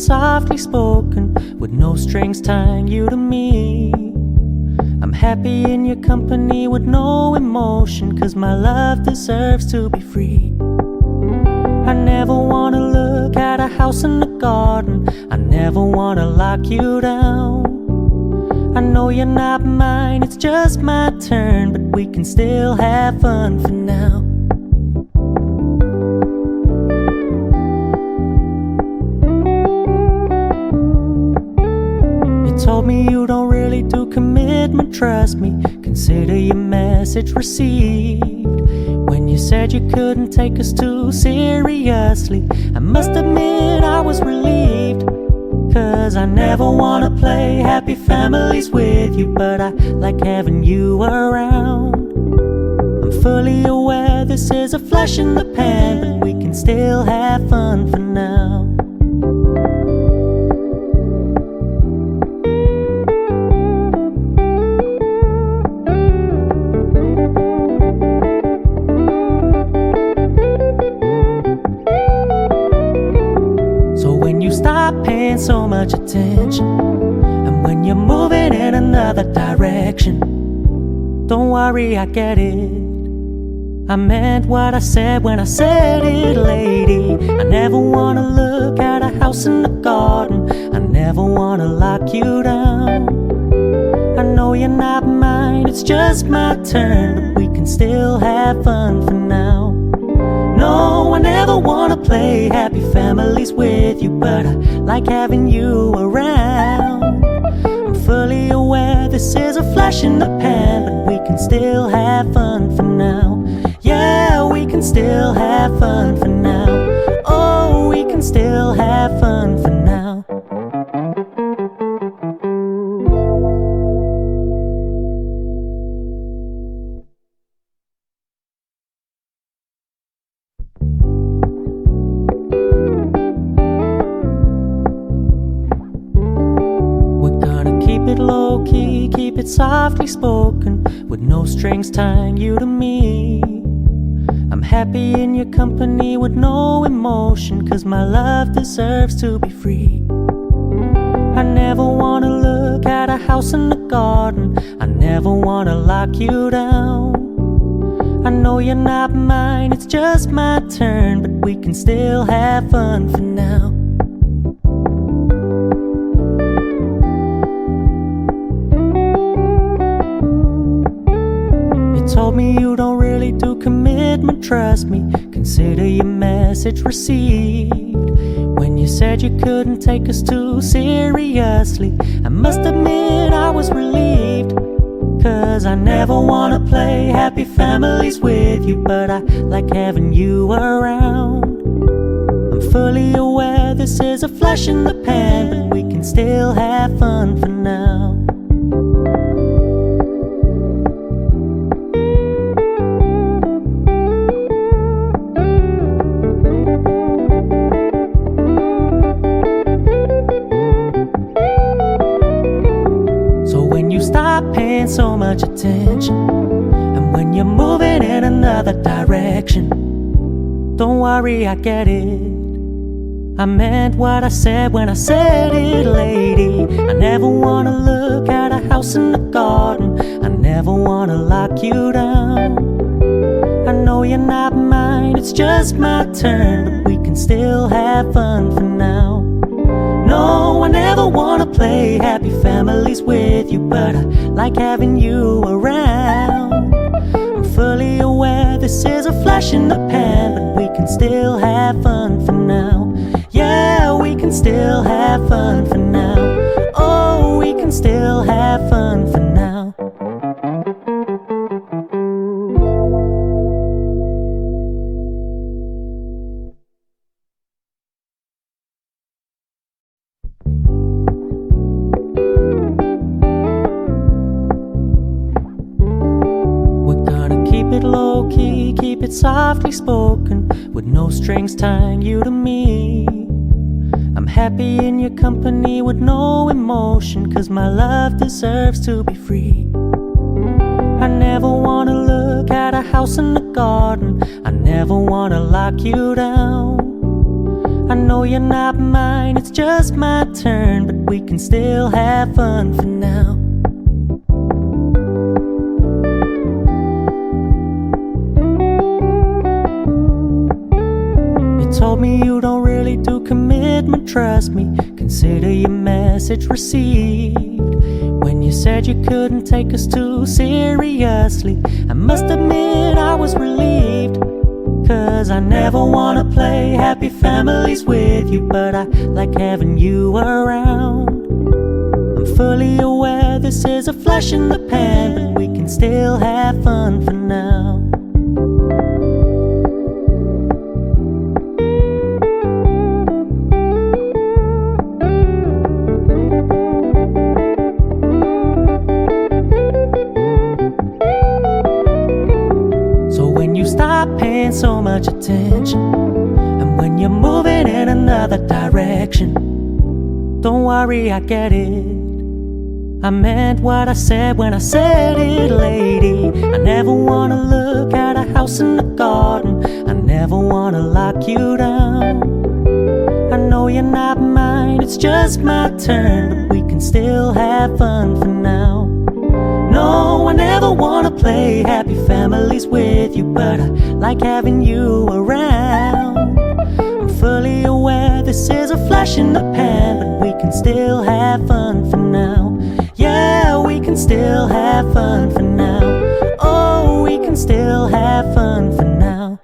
softly spoken, with no strings tying you to me. I'm happy in your company with no emotion, 'cause my love deserves to be free. I never wanna look at a house in the garden, I never wanna lock you down. I know you're not mine, it's just my turn, but we can still have fun for now. Told me you don't really do commitment, trust me, consider your message received. When you said you couldn't take us too seriously, I must admit I was relieved. 'Cause I never wanna play happy families with you, but I like having you around. I'm fully aware this is a flash in the pan, but we can still have fun for now. Stop paying so much attention, and when you're moving in another direction, don't worry, I get it. I meant what I said when I said it, lady. I never wanna look at a house in the garden, I never wanna lock you down. I know you're not mine, it's just my turn, but we can still have fun for now. No, I never wanna play happy families with you, but I like having you around. I'm fully aware this is a flash in the pan, but we can still have fun for now. Yeah, we can still have fun for now. Oh, we can still have fun for now. Low key, keep it softly spoken, with no strings tying you to me. I'm happy in your company with no emotion, 'cause my love deserves to be free. I never wanna look at a house in the garden, I never wanna lock you down. I know you're not mine, it's just my turn, but we can still have fun for now. Told me you don't really do commitment, trust me, consider your message received. When you said you couldn't take us too seriously, I must admit I was relieved. 'Cause I never wanna play happy families with you, but I like having you around. I'm fully aware this is a flash in the pan, but we can still have fun for now. Stop paying so much attention, and when you're moving in another direction, don't worry, I get it. I meant what I said when I said it, lady. I never wanna look at a house in the garden, I never wanna lock you down. I know you're not mine, it's just my turn, but we can still have fun for now. No, I never wanna play happy families with you, but I like having you around. I'm fully aware this is a flash in the pan, but we can still have fun for now. Yeah, we can still have fun for now. Oh, we can still have fun for now. Low key, keep it softly spoken, with no strings tying you to me. I'm happy in your company with no emotion, 'cause my love deserves to be free. I never wanna look at a house in the garden, I never wanna lock you down. I know you're not mine, it's just my turn, but we can still have fun for now. You told me you don't really do commitment, trust me, consider your message received. When you said you couldn't take us too seriously, I must admit I was relieved. 'Cause I never wanna play happy families with you, but I like having you around. I'm fully aware this is a flash in the pan, but we can still have fun for now. Stop paying so much attention, and when you're moving in another direction, don't worry, I get it. I meant what I said when I said it, lady. I never wanna look at a house in the garden, I never wanna lock you down. I know you're not mine, it's just my turn, but we can still have fun for now. No, I never wanna play happy families with you, but I like having you around. I'm fully aware this is a flash in the pan, but we can still have fun for now. Yeah, we can still have fun for now. Oh, we can still have fun for now.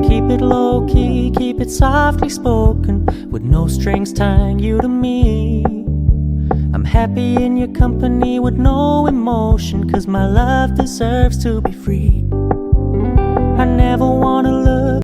Keep it low-key, keep it softly spoken, with no strings tying you to me. I'm happy in your company with no emotion, 'cause my love deserves to be free. I never wanna look